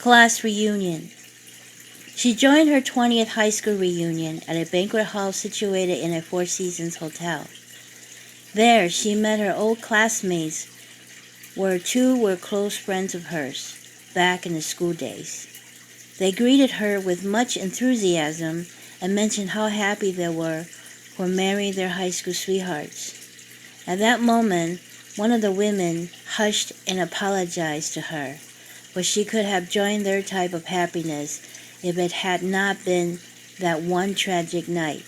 Class reunion. She joined her 20th high school reunion at a banquet hall situated in a Four Seasons hotel. There, she met her old classmates, where two were close friends of hers, back in the school days. They greeted her with much enthusiasm and mentioned how happy they were for marrying their high school sweethearts. At that moment, one of the women hushed and apologized to her, but she could have joined their type of happiness if it had not been that one tragic night.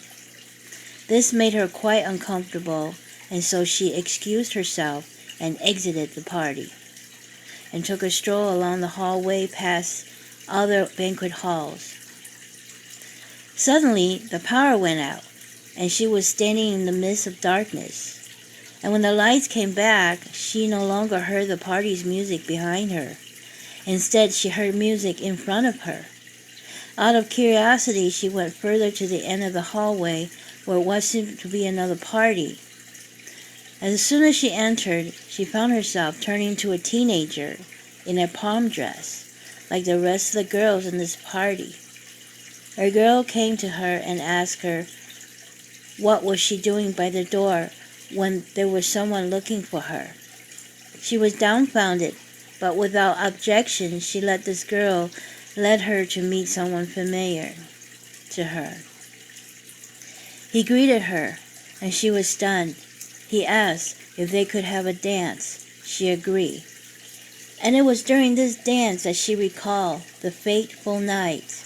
This made her quite uncomfortable, and so she excused herself and exited the party, and took a stroll along the hallway past other banquet halls. Suddenly, the power went out, and she was standing in the midst of darkness. And when the lights came back, she no longer heard the party's music behind her. Instead, she heard music in front of her. Out of curiosity, she went further to the end of the hallway where what seemed to be another party. As soon as she entered, she found herself turning to a teenager in a prom dress, like the rest of the girls in this party. A girl came to her and asked her what was she doing by the door when there was someone looking for her. She was dumbfounded, but without objection, she let this girl lead her to meet someone familiar to her. He greeted her, and she was stunned. He asked if they could have a dance. She agreed. And it was during this dance that she recalled the fateful night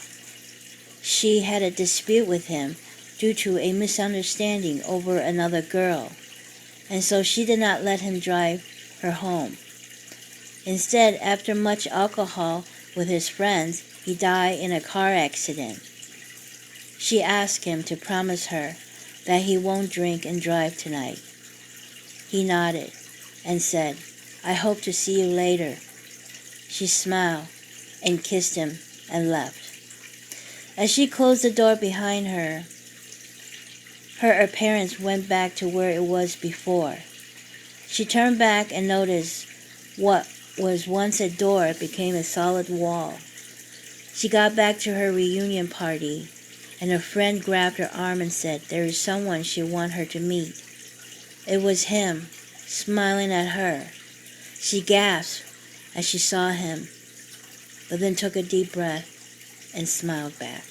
she had a dispute with him due to a misunderstanding over another girl, and so she did not let him drive her home. Instead, after much alcohol with his friends, he died in a car accident. She asked him to promise her that he won't drink and drive tonight. He nodded and said, "I hope to see you later." She smiled and kissed him and left. As she closed the door behind her, her appearance went back to where it was before. She turned back and noticed what was once a door became a solid wall. She got back to her reunion party, and her friend grabbed her arm and said there is someone she wanted her to meet. It was him, smiling at her. She gasped as she saw him, but then took a deep breath and smiled back.